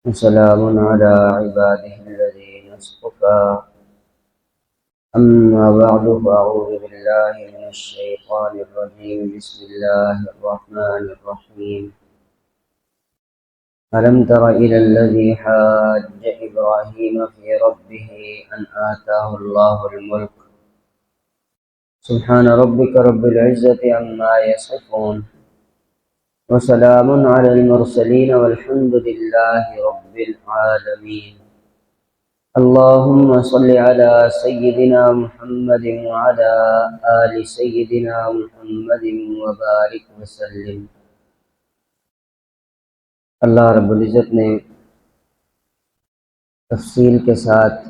وسلام على عباده الذين اصطفى أما بعد فأعوذ بالله من الشيطان الرجيم بسم الله الرحمن الرحيم ألم تر إلى الذي حاج إبراهيم في ربه أن آتاه الله الملك سبحان ربك رب العزة عما يصفون وسلام على المرسلين والحمد لله رب العالمين اللهم صل على سيدنا محمد وعلى آل سيدنا محمد وبارك وسلم۔ اللہ رب العزت نے تفصیل کے ساتھ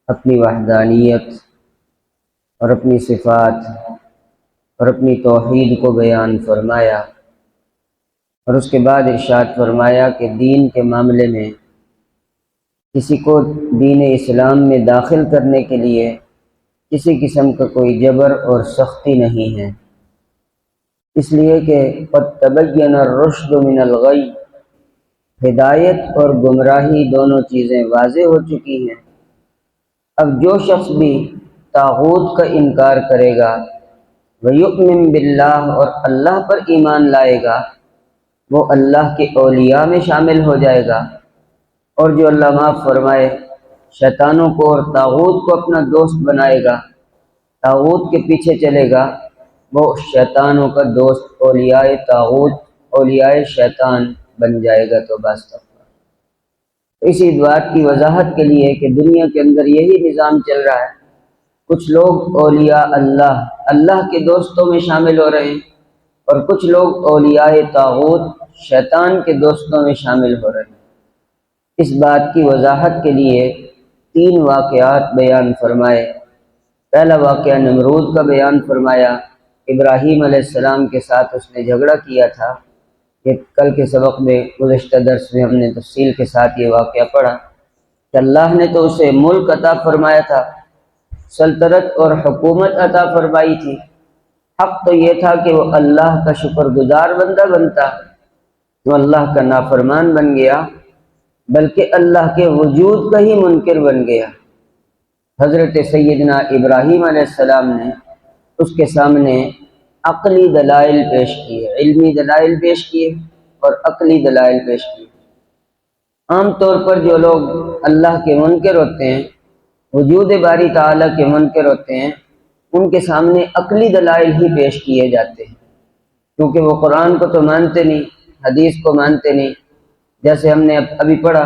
اپنی وحدانیت اور اپنی صفات اور اپنی توحید کو بیان فرمایا، اور اس کے بعد ارشاد فرمایا کہ دین کے معاملے میں کسی کو دین اسلام میں داخل کرنے کے لیے کسی قسم کا کوئی جبر اور سختی نہیں ہے، اس لیے کہ قد تبین الرشد من الغی، ہدایت اور گمراہی دونوں چیزیں واضح ہو چکی ہیں۔ اب جو شخص بھی طاغوت کا انکار کرے گا ویؤمن باللہ، اور اللہ پر ایمان لائے گا، وہ اللہ کے اولیاء میں شامل ہو جائے گا، اور جو اللہ معاف فرمائے شیطانوں کو اور طاغوت کو اپنا دوست بنائے گا، طاغوت کے پیچھے چلے گا، وہ شیطانوں کا دوست اولیاء طاغوت اولیاء شیطان بن جائے گا۔ تو بس اسی بات کی وضاحت کے لیے کہ دنیا کے اندر یہی نظام چل رہا ہے، کچھ لوگ اولیاء اللہ کے دوستوں میں شامل ہو رہے ہیں، اور کچھ لوگ اولیاء طاغوت شیطان کے دوستوں میں شامل ہو رہے ہیں۔ اس بات کی وضاحت کے لیے 3 واقعات بیان فرمائے۔ پہلا واقعہ نمرود کا بیان فرمایا، ابراہیم علیہ السلام کے ساتھ اس نے جھگڑا کیا تھا، کہ کل کے سبق میں گزشتہ درس میں ہم نے تفصیل کے ساتھ یہ واقعہ پڑھا کہ اللہ نے تو اسے ملک عطا فرمایا تھا، سلطنت اور حکومت عطا فرمائی تھی، حق تو یہ تھا کہ وہ اللہ کا شکر گزار بندہ بنتا، وہ اللہ کا نافرمان بن گیا، بلکہ اللہ کے وجود کا ہی منکر بن گیا۔ حضرت سیدنا ابراہیم علیہ السلام نے اس کے سامنے عقلی دلائل پیش کیے، علمی دلائل پیش کیے اور عقلی دلائل پیش کیے۔ عام طور پر جو لوگ اللہ کے منکر ہوتے ہیں، وجود باری تعالیٰ کے منکر ہوتے ہیں، ان کے سامنے عقلی دلائل ہی پیش کیے جاتے ہیں، کیونکہ وہ قرآن کو تو مانتے نہیں، حدیث کو مانتے نہیں۔ جیسے ہم نے ابھی پڑھا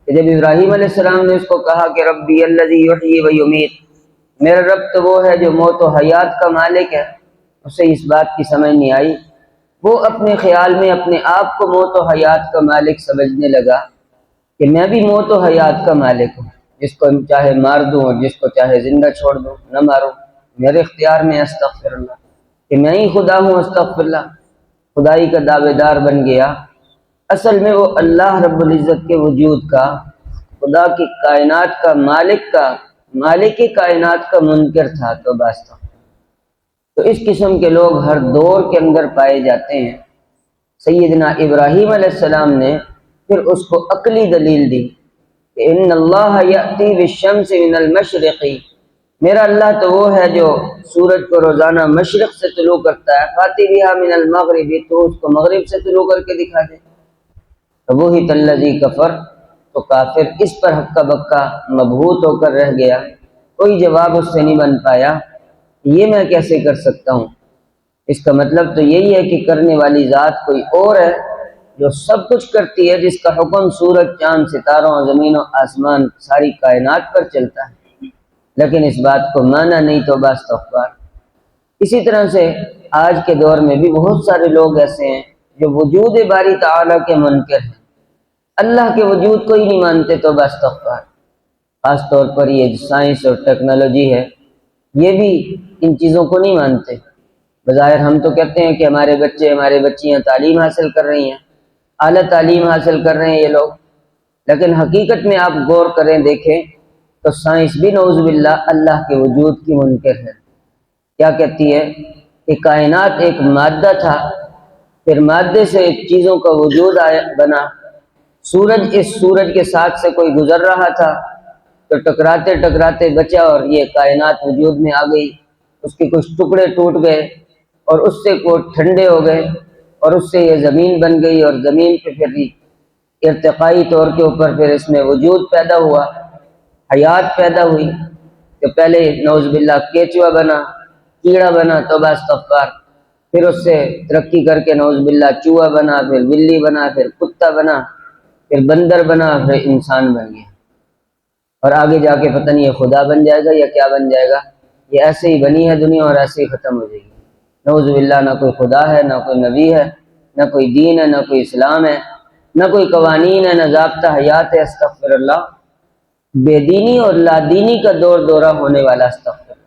کہ جب ابراہیم علیہ السلام نے اس کو کہا کہ ربی الذی یحیی و یمیت، میرا رب تو وہ ہے جو موت و حیات کا مالک ہے، اسے اس بات کی سمجھ نہیں آئی، وہ اپنے خیال میں اپنے آپ کو موت و حیات کا مالک سمجھنے لگا کہ میں بھی موت و حیات کا مالک ہوں، جس کو چاہے مار دوں اور جس کو چاہے زندہ چھوڑ دوں، نہ ماروں، میرے اختیار میں، استغفر اللہ، کہ میں ہی خدا ہوں، استغفر اللہ، خدائی کا دعوے دار بن گیا۔ اصل میں وہ اللہ رب العزت کے وجود کا، خدا کی کائنات کا مالک کائنات کا منکر تھا۔ تو بس تو اس قسم کے لوگ ہر دور کے اندر پائے جاتے ہیں۔ سیدنا ابراہیم علیہ السلام نے پھر اس کو عقلی دلیل دی کہ ان اللہ یأتی بالشمس من المشرق، میرا اللہ تو وہ ہے جو سورج کو روزانہ مشرق سے طلوع کرتا ہے، فاتی بہا من المغرب، تو اس کو مغرب سے طلوع کر کے دکھا دے۔ وہی الذی کفر، تو کافر اس پر ہکا بکا مبہوت ہو کر رہ گیا، کوئی جواب اس سے نہیں بن پایا، یہ میں کیسے کر سکتا ہوں؟ اس کا مطلب تو یہی ہے کہ کرنے والی ذات کوئی اور ہے جو سب کچھ کرتی ہے، جس کا حکم سورج، چاند، ستاروں، زمین و آسمان، ساری کائنات پر چلتا ہے، لیکن اس بات کو مانا نہیں۔ تو بس استغفار۔ اسی طرح سے آج کے دور میں بھی بہت سارے لوگ ایسے ہیں جو وجود باری تعالیٰ کے منکر ہیں، اللہ کے وجود کو ہی نہیں مانتے۔ تو بس استغفار۔ خاص طور پر یہ سائنس اور ٹیکنالوجی ہے، یہ بھی ان چیزوں کو نہیں مانتے۔ بظاہر ہم تو کہتے ہیں کہ ہمارے بچے، ہمارے بچیاں تعلیم حاصل کر رہی ہیں، اعلیٰ تعلیم حاصل کر رہے ہیں یہ لوگ، لیکن حقیقت میں آپ غور کریں، دیکھیں تو سائنس بھی نعوذ باللہ اللہ کے وجود کی منکر ہے۔ کیا کہتی ہے کہ کائنات ایک مادہ تھا، پھر مادے سے چیزوں کا وجود بنا، سورج اس سورج کے ساتھ سے کوئی گزر رہا تھا تو ٹکراتے ٹکراتے بچا اور یہ کائنات وجود میں آ گئی، اس کے کچھ ٹکڑے ٹوٹ گئے اور اس سے وہ ٹھنڈے ہو گئے اور اس سے یہ زمین بن گئی، اور زمین پہ پھر ارتقائی طور کے اوپر پھر اس میں وجود پیدا ہوا، حیات پیدا ہوئی کہ پہلے نعوذ باللہ کیچوا بنا، کیڑا بنا، توبہ استغفار، پھر اس سے ترقی کر کے نعوذ باللہ چوہا بنا، پھر بلی بنا، پھر کتا بنا، پھر بندر بنا، پھر انسان بن گیا، اور آگے جا کے پتہ نہیں یہ خدا بن جائے گا یا کیا بن جائے گا۔ یہ ایسے ہی بنی ہے دنیا اور ایسے ہی ختم ہو جائے گی، نعوذ باللہ۔ نہ کوئی خدا ہے، نہ کوئی نبی ہے، نہ کوئی دین ہے، نہ کوئی اسلام ہے، نہ کوئی قوانین ہے، نہ ضابطہ حیات ہے، استغفر اللہ۔ بے دینی اور لادینی کا دور دورہ ہونے والا، استغفر اللہ۔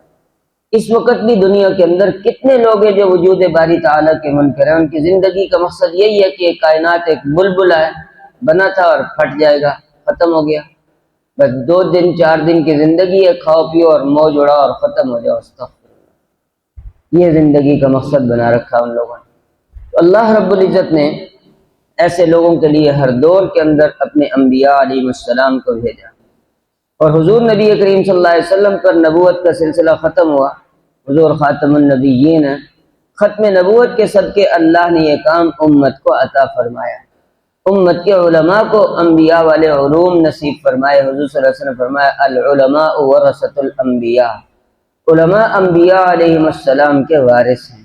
اس وقت بھی دنیا کے اندر کتنے لوگ ہیں جو وجود باری تعالیٰ کے منکر ہیں، ان کی زندگی کا مقصد یہی ہے کہ یہ کائنات ایک بلبلا ہے، بنا تھا اور پھٹ جائے گا، ختم ہو گیا، بس 2 دن 4 دن کی زندگی ہے، کھاؤ پیو اور موج اڑاؤ اور ختم ہو جاؤ، استغفر اللہ۔ یہ زندگی کا مقصد بنا رکھا ان لوگوں نے۔ تو اللہ رب العزت نے ایسے لوگوں کے لیے ہر دور کے اندر اپنے انبیاء علیہ السلام کو بھیجا، اور حضور نبی کریم صلی اللہ علیہ وسلم پر نبوت کا سلسلہ ختم ہوا، حضور خاتم النبیین ہیں، ختم نبوت کے صدقے اللہ نے یہ کام امت کو عطا فرمایا، امت کے علماء کو انبیاء والے علوم نصیب فرمائے۔ حضور صلی اللہ علیہ وسلم فرمایا العلماء ورثۃ الانبیاء، علماء انبیاء علیہ السلام کے وارث ہیں۔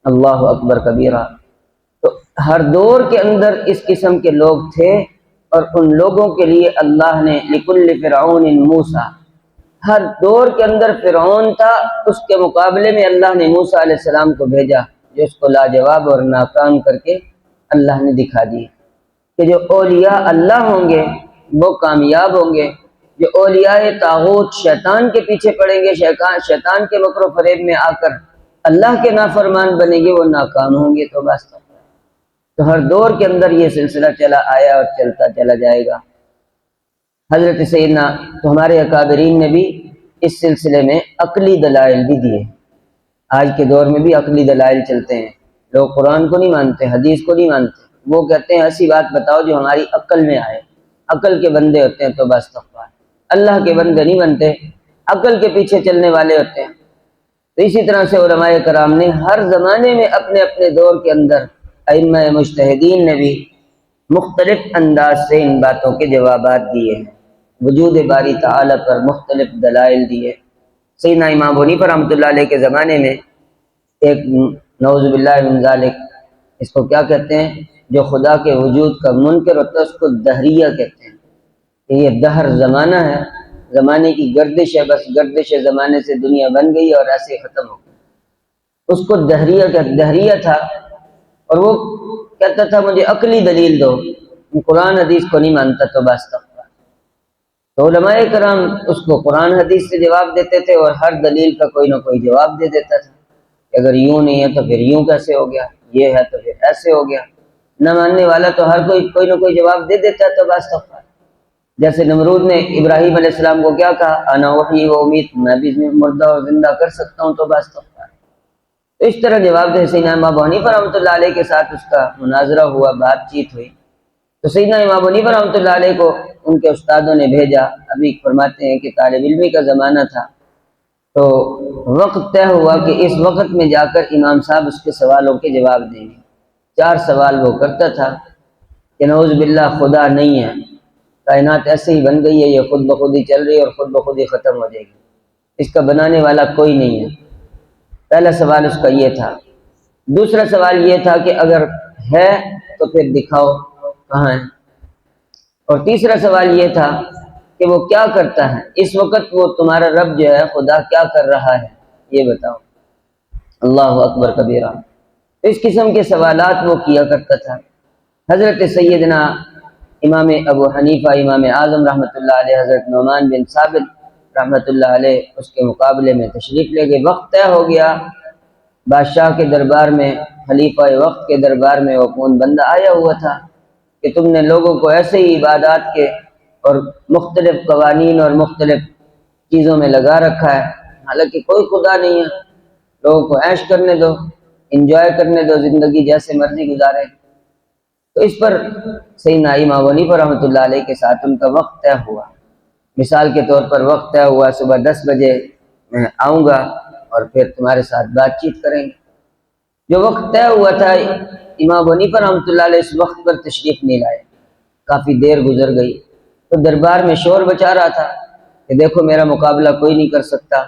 اللہ اکبر کبیرہ۔ تو ہر دور کے اندر اس قسم کے لوگ تھے، اور ان لوگوں کے لیے اللہ نے لکل فرعون موسیٰ، ہر دور کے اندر فرعون تھا، اس کے مقابلے میں اللہ نے موسیٰ علیہ السلام کو بھیجا، جو اس کو لاجواب اور ناکام کر کے اللہ نے دکھا دی کہ جو اولیاء اللہ ہوں گے وہ کامیاب ہوں گے، جو اولیاء طاغوت شیطان کے پیچھے پڑیں گے، شیطان کے مکر و فریب میں آ کر اللہ کے نافرمان بنیں گے، وہ ناکام ہوں گے۔ تو بس تو ہر دور کے اندر یہ سلسلہ چلا آیا اور چلتا چلا جائے گا۔ حضرت سیدنا تو ہمارے اکابرین نے بھی اس سلسلے میں عقلی دلائل بھی دیے۔ آج کے دور میں بھی عقلی دلائل چلتے ہیں، لوگ قرآن کو نہیں مانتے، حدیث کو نہیں مانتے، وہ کہتے ہیں ایسی بات بتاؤ جو ہماری عقل میں آئے۔ عقل کے بندے ہوتے ہیں تو بس استغفار، اللہ کے بندے نہیں بنتے، عقل کے پیچھے چلنے والے ہوتے ہیں۔ تو اسی طرح سے علماء کرام نے ہر زمانے میں اپنے اپنے دور کے اندر، ائمہ مجتہدین نے بھی مختلف انداز سے ان باتوں کے جوابات دیے ہیں، وجود باری تعالیٰ پر مختلف دلائل دیے۔ سیدنا امام ابو حنیفہ رحمۃ اللہ علیہ کے زمانے میں ایک نعوذ باللہ من ذالک، اس کو کیا کہتے ہیں، جو خدا کے وجود کا منکر ہوتا ہے اس کو دہریہ کہتے ہیں، کہ یہ دہر زمانہ ہے، زمانے کی گردش ہے، بس گردش زمانے سے دنیا بن گئی اور ایسے ختم ہو گئی، اس کو دہریہ تھا، اور وہ کہتا تھا مجھے عقلی دلیل دو، قرآن حدیث کو نہیں مانتا تو بس استغفار۔ تو علماء کرام اس کو قرآن حدیث سے جواب دیتے تھے، اور ہر دلیل کا کوئی نہ کوئی جواب دے دیتا تھا کہ اگر یوں نہیں ہے تو پھر یوں کیسے ہو گیا، یہ ہے تو پھر ایسے ہو گیا۔ نہ ماننے والا تو ہر کوئی نہ کوئی جواب دے دیتا ہے تو بس استغفار۔ جیسے نمرود نے ابراہیم علیہ السلام کو کیا کہا، انا احیی و امیت، میں بھی مردہ اور زندہ کر سکتا ہوں تو بس استغفار۔ تو اس طرح جواب دے۔ سیدنا امام ابو حنیفہ رحمۃ اللہ علیہ کے ساتھ اس کا مناظرہ ہوا، بات چیت ہوئی، تو سیدنا امام ابو حنیفہ رحمۃ اللہ علیہ کو ان کے استادوں نے بھیجا۔ ابھی فرماتے ہیں کہ طالب علمی کا زمانہ تھا، تو وقت طے ہوا کہ اس وقت میں جا کر امام صاحب اس کے سوالوں کے جواب دیں گے۔ 4 سوال وہ کرتا تھا کہ نعوذ باللہ خدا نہیں ہے، کائنات ایسے ہی بن گئی ہے، یہ خود بخود ہی چل رہی ہے اور خود بخود ہی ختم ہو جائے گی، اس کا بنانے والا کوئی نہیں ہے۔ پہلا سوال اس کا یہ تھا۔ دوسرا سوال یہ تھا کہ اگر ہے تو پھر دکھاؤ کہاں ہے، اور تیسرا سوال یہ تھا کہ وہ کیا کرتا ہے، اس وقت وہ تمہارا رب جو ہے خدا کیا کر رہا ہے یہ بتاؤ۔ اللہ اکبر کبیرہ۔ اس قسم کے سوالات وہ کیا کرتا تھا۔ حضرت سیدنا امام ابو حنیفہ امام اعظم رحمۃ اللہ علیہ، حضرت نعمان بن ثابت رحمۃ اللہ علیہ اس کے مقابلے میں تشریف لے گئے۔ وقت طے ہو گیا، بادشاہ کے دربار میں، خلیفہ وقت کے دربار میں وہ کون بندہ آیا ہوا تھا کہ تم نے لوگوں کو ایسے ہی عبادات کے اور مختلف قوانین اور مختلف چیزوں میں لگا رکھا ہے، حالانکہ کوئی خدا نہیں ہے، لوگوں کو عیش کرنے دو، انجوائے کرنے دو، زندگی جیسے مرضی گزارے۔ تو تو اس پر سیدنا امام ابو حنیفہ رحمۃ اللہ علیہ کے ساتھ ان کا وقت طے ہوا. مثال کے طور پر وقت طے ہوا صبح 10 بجے میں آؤں گا اور پھر تمہارے ساتھ بات چیت کریں گے. جو وقت طے ہوا تھا امام ابو حنیفہ رحمۃ اللہ علیہ اس وقت پر تشریف نہیں لائے. کافی دیر گزر گئی تو دربار میں شور بچا رہا تھا کہ دیکھو میرا مقابلہ کوئی نہیں کر سکتا،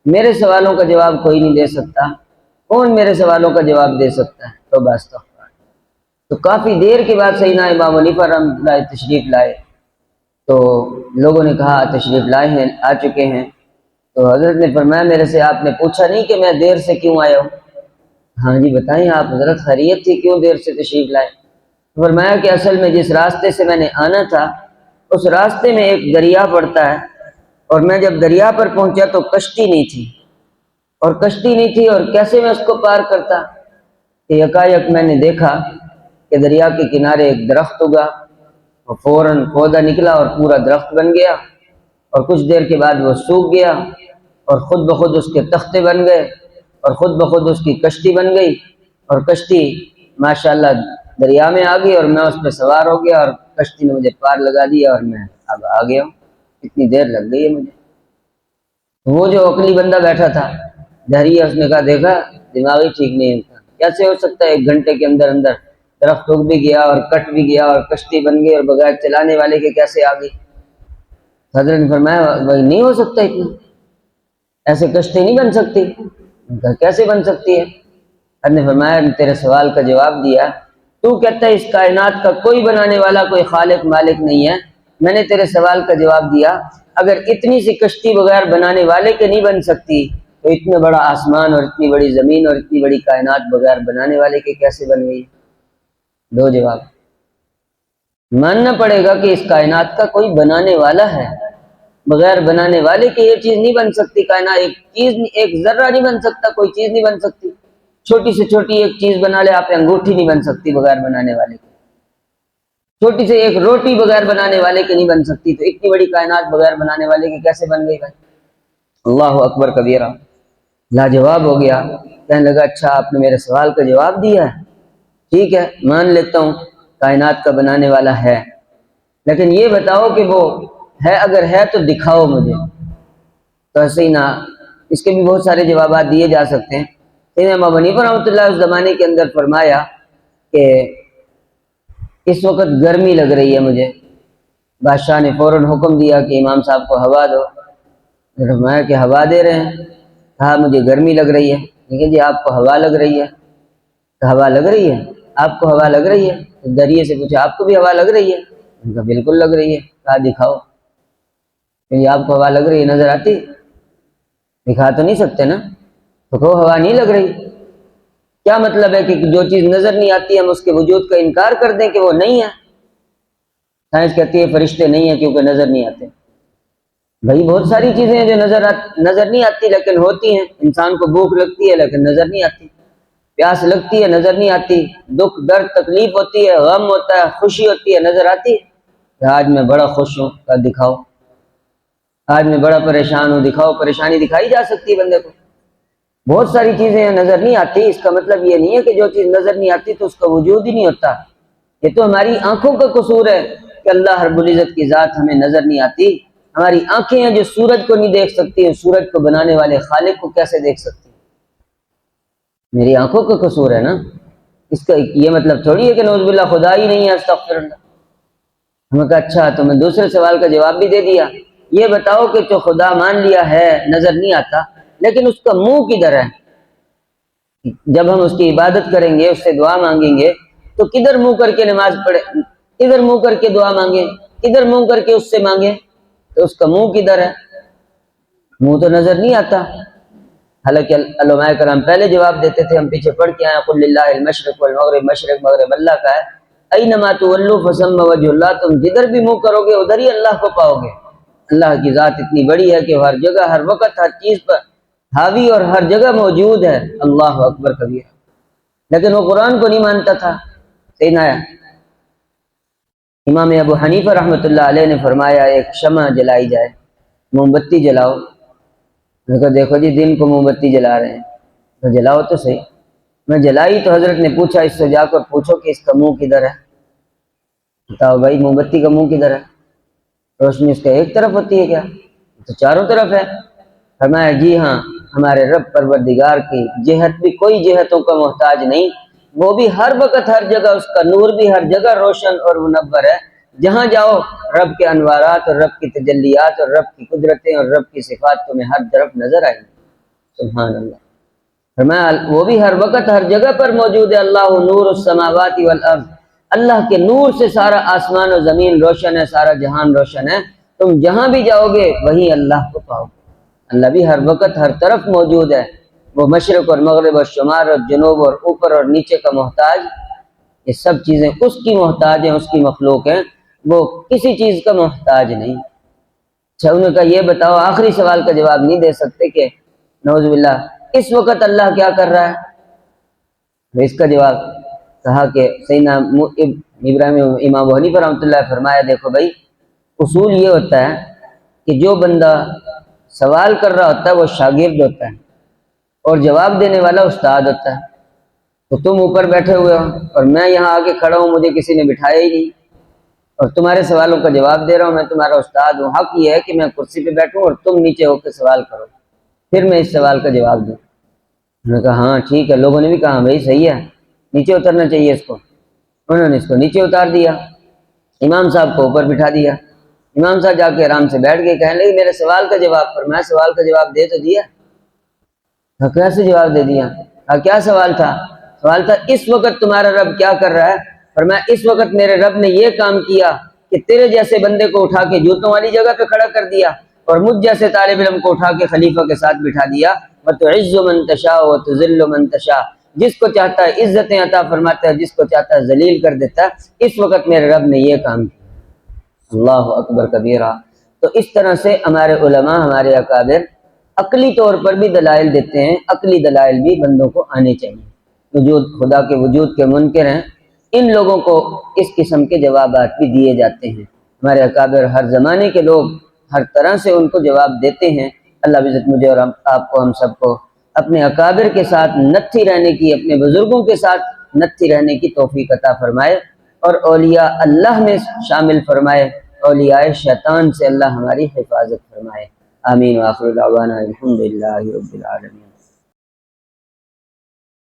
میرے سوالوں کا جواب کوئی نہیں دے سکتا، کون میرے سوالوں کا جواب دے سکتا ہے. تو بس تو کافی دیر کے بعد سیدنا امام ابو حنیفہ رحمۃ اللہ علیہ تشریف لائے. تو لوگوں نے کہا تشریف لائے ہیں، آ چکے ہیں. تو حضرت نے فرمایا میرے سے آپ نے پوچھا نہیں کہ میں دیر سے کیوں آیا ہوں؟ ہاں جی بتائیں آپ حضرت، خیریت تھی کیوں دیر سے تشریف لائے؟ فرمایا کہ اصل میں جس راستے سے میں نے آنا تھا اس راستے میں ایک دریا پڑتا ہے، اور میں جب دریا پر پہنچا تو کشتی نہیں تھی اور کیسے میں اس کو پار کرتا کہ یکایک میں نے دیکھا کہ دریا کے کنارے ایک درخت اگا اور فوراً پودا نکلا اور پورا درخت بن گیا، اور کچھ دیر کے بعد وہ سوکھ گیا اور خود بخود اس کے تختے بن گئے اور خود بخود اس کی کشتی بن گئی، اور کشتی ماشاءاللہ دریا میں آ گئی اور میں اس پہ سوار ہو گیا اور کشتی نے مجھے پار لگا دیا اور میں اب آ گیا ہوں. اتنی دیر لگ گئی ہے مجھے. وہ جو عقلی بندہ بیٹھا تھا دہریہ، اس نے کہا دیکھا دماغی ٹھیک نہیں ہے، کیسے ہو سکتا ہے 1 گھنٹے کے اندر اندر درخت اگ بھی گیا اور کٹ بھی گیا اور کشتی بن گئی اور بغیر چلانے والے کے کیسے آ گئی؟ حضرت نے فرمایا وہی نہیں ہو سکتا، اتنا ایسے کشتی نہیں بن سکتی. کیسے بن سکتی ہے؟ حضرت نے فرمایا تیرے سوال کا جواب دیا، تو کہتا ہے اس کائنات کا کوئی بنانے والا، کوئی خالق مالک نہیں ہے. میں نے تیرے سوال کا جواب دیا اگر اتنی سی کشتی بغیر بنانے والے کے نہیں بن سکتی تو اتنا بڑا آسمان اور اتنی بڑی زمین اور اتنی بڑی کائنات بغیر بنانے والے کے کیسے بن گئی؟ 2 جواب. ماننا پڑے گا کہ اس کائنات کا کوئی بنانے والا ہے، بغیر بنانے والے کے یہ چیز نہیں بن سکتی. کائنات ایک ذرہ نہیں بن سکتا، کوئی چیز نہیں بن سکتی. چھوٹی سے چھوٹی ایک چیز بنا لے آپ، انگوٹھی نہیں بن سکتی بغیر بنانے والے کے. چھوٹی سے ایک روٹی بغیر بنانے والے کے نہیں بن سکتی، تو اتنی بڑی کائنات بغیر بنانے والے کی کیسے بن گئی بھائی؟ اللہ اکبر کبیرہ. لاجواب ہو گیا. کہنے لگا اچھا آپ نے میرے سوال کا جواب دیا ہے، ٹھیک ہے مان لیتا ہوں کائنات کا بنانے والا ہے، لیکن یہ بتاؤ کہ وہ ہے، اگر ہے تو دکھاؤ مجھے. تو ایسے ہی نہ، اس کے بھی بہت سارے جوابات دیے جا سکتے ہیں. امام ابو حنیفہ رحمۃ اللہ اس زمانے کے اندر فرمایا کہ اس وقت گرمی لگ رہی ہے مجھے. بادشاہ نے فوراً حکم دیا کہ امام صاحب کو ہوا دو. فرمایا کہ ہوا دے رہے ہیں. کہا مجھے گرمی لگ رہی ہے. لیکن جی آپ کو ہوا لگ رہی ہے. ہوا لگ رہی ہے؟ آپ کو ہوا لگ رہی ہے؟ تو دریا سے پوچھا آپ کو بھی ہوا لگ رہی ہے؟ ان کا بالکل لگ رہی ہے. کہا دکھاؤ. کہ آپ کو ہوا لگ رہی ہے، نظر آتی؟ دکھا تو نہیں سکتے نا. تو کہو ہوا نہیں لگ رہی. کیا مطلب ہے کہ جو چیز نظر نہیں آتی ہم اس کے وجود کا انکار کر دیں کہ وہ نہیں ہے؟ سائنس کہتی ہے فرشتے نہیں ہیں کیونکہ نظر نہیں آتے. بھائی بہت ساری چیزیں ہیں جو نظر نہیں آتی لیکن ہوتی ہیں. انسان کو بھوک لگتی ہے لیکن نظر نہیں آتی، پیاس لگتی ہے نظر نہیں آتی، دکھ درد تکلیف ہوتی ہے، غم ہوتا ہے، خوشی ہوتی ہے، نظر آتی ہے. کہ آج میں بڑا خوش ہوں، کا دکھاؤ. آج میں بڑا پریشان ہوں، دکھاؤ. پریشانی دکھائی جا سکتی ہے بندے کو. بہت ساری چیزیں نظر نہیں آتی. اس کا مطلب یہ نہیں ہے کہ جو چیز نظر نہیں آتی تو اس کا وجود ہی نہیں ہوتا. یہ تو ہماری آنکھوں کا قصور ہے کہ اللہ رب العزت کی ذات ہمیں نظر نہیں آتی. ہماری آنکھیں ہیں جو سورج کو نہیں دیکھ سکتی ہیں، سورج کو بنانے والے خالق کو کیسے دیکھ سکتی؟ میری آنکھوں کا قصور ہے نا. اس کا یہ مطلب تھوڑی ہے کہ نعوذ باللہ خدا ہی نہیں ہے، استغفر اللہ. ہم نے کہا اچھا تو میں دوسرے سوال کا جواب بھی دے دیا. یہ بتاؤ کہ جو خدا مان لیا ہے نظر نہیں آتا، لیکن اس کا منہ کدھر ہے؟ جب ہم اس کی عبادت کریں گے، اس سے دعا مانگیں گے تو کدھر منہ کر کے نماز پڑھے، کدھر منہ کر کے دعا مانگیں، کدھر منہ کر کے اس سے مانگیں؟ تو اس کا منہ کدھر ہے؟ منہ تو نظر نہیں آتا. حالانکہ علماء کرام پہلے جواب دیتے تھے، ہم پیچھے پڑھ کے آئے قل للہ المشرق والمغرب، مشرق مغرب اللہ کا ہے. اینما تولوا فثم وجہ اللہ، تم جدھر بھی منہ کرو گے ادھر ہی اللہ کو پاؤ گے. اللہ کی ذات اتنی بڑی ہے کہ ہر جگہ، ہر وقت، ہر چیز پر حاوی اور ہر جگہ موجود ہے. اللہ اکبر کبیر. لیکن وہ قرآن کو نہیں مانتا تھا. سیدنا امام ابو حنیفہ رحمۃ اللہ علیہ نے فرمایا ایک شمع جلائی جائے، موم بتی جلاؤ. میں نے کہا دیکھو جی دن کو موم بتی جلا رہے ہیں تو جلاؤ تو صحیح. میں جلائی تو حضرت نے پوچھا اس سے جا کر پوچھو کہ اس کا منہ کدھر ہے. بتاؤ بھائی موم بتی کا منہ کدھر ہے؟ روشنی اس کا ایک طرف ہوتی ہے کیا؟ تو چاروں طرف ہے۔ فرمایا جی ہاں، ہمارے رب پروردگار کی جہت بھی کوئی جہتوں کا محتاج نہیں، وہ بھی ہر وقت ہر جگہ، اس کا نور بھی ہر جگہ روشن اور منور ہے۔ جہاں جاؤ رب کے انوارات اور رب کی تجلیات اور رب کی قدرتیں اور رب کی صفات تمہیں ہر طرف نظر آئیں گی۔ سبحان اللہ۔ فرمایا وہ بھی ہر وقت ہر جگہ پر موجود ہے۔ اللہ نور السماوات والارض، اللہ کے نور سے سارا آسمان و زمین روشن ہے، سارا جہان روشن ہے۔ تم جہاں بھی جاؤ گے وہیں اللہ کو پاؤ گے۔ اللہ بھی ہر وقت ہر طرف موجود ہے، وہ مشرق اور مغرب اور شمال اور جنوب اور اوپر اور نیچے کا محتاج، یہ سب چیزیں اس کی محتاج ہیں، اس کی مخلوق ہیں، وہ کسی چیز کا محتاج نہیں۔ اچھا انہوں نے کہا یہ بتاؤ، آخری سوال کا جواب نہیں دے سکتے کہ نعوذ باللہ اس وقت اللہ کیا کر رہا ہے؟ اس کا جواب کہا کہ سیدنا ابراہیم امام ابو حنیفہ رحمۃ اللہ فرمایا دیکھو بھائی، اصول یہ ہوتا ہے کہ جو بندہ سوال کر رہا ہوتا ہے وہ شاگرد ہوتا ہے اور جواب دینے والا استاد ہوتا ہے۔ تو تم اوپر بیٹھے ہوئے ہو اور میں یہاں آگے کھڑا ہوں، مجھے کسی نے بٹھایا ہی نہیں اور تمہارے سوالوں کا جواب دے رہا ہوں، میں تمہارا استاد ہوں۔ حق یہ ہے کہ میں کرسی پہ بیٹھوں اور تم نیچے ہو کے سوال کرو، پھر میں اس سوال کا جواب دوں۔ انہوں نے کہا ہاں ٹھیک ہے، لوگوں نے بھی کہا بھائی صحیح ہے، نیچے اترنا چاہیے اس کو۔ انہوں نے اس کو نیچے اتار دیا، امام صاحب کو اوپر بٹھا دیا۔ امام صاحب جا کے آرام سے بیٹھ گئے، کہنے لگے میرے سوال کا جواب پر۔ میں سوال کا جواب دے تو دیا۔ کیسے جواب دے دیا؟ کیا سوال تھا؟ سوال تھا اس وقت تمہارا رب کیا کر رہا ہے؟ فرمایا اس وقت میرے رب نے یہ کام کیا کہ تیرے جیسے بندے کو اٹھا کے جوتوں والی جگہ پہ کھڑا کر دیا اور مجھ جیسے طالب علم کو اٹھا کے خلیفہ کے ساتھ بٹھا دیا۔ وَتُعِزُّ مَن تَشَاءُ وَتُذِلُّ مَن تَشَاءُ، جس کو چاہتا ہے عزتیں عطا فرماتا ہے، جس کو چاہتا ہے ذلیل کر دیتا ہے۔ اس وقت میرے رب نے یہ کام کیا۔ اللہ اکبر کبیرہ۔ تو اس طرح سے ہمارے علماء، ہمارے اکابر عقلی طور پر بھی دلائل دیتے ہیں، عقلی دلائل بھی بندوں کو آنے چاہیے۔ وجود خدا کے وجود کے منکر ہیں، ان لوگوں کو اس قسم کے جوابات بھی دیے جاتے ہیں۔ ہمارے اکابر ہر زمانے کے لوگ ہر طرح سے ان کو جواب دیتے ہیں۔ اللہ عزت مجھے اور آپ کو، ہم سب کو اپنے اکابر کے ساتھ نتھی رہنے کی، اپنے بزرگوں کے ساتھ نتھی رہنے کی توفیق عطا فرمائے اور اولیاء اللہ میں شامل فرمائے، اولیاء شیطان سے اللہ ہماری حفاظت فرمائے۔ آمین۔ وآخر دعوانا الحمدللہ رب العالمین۔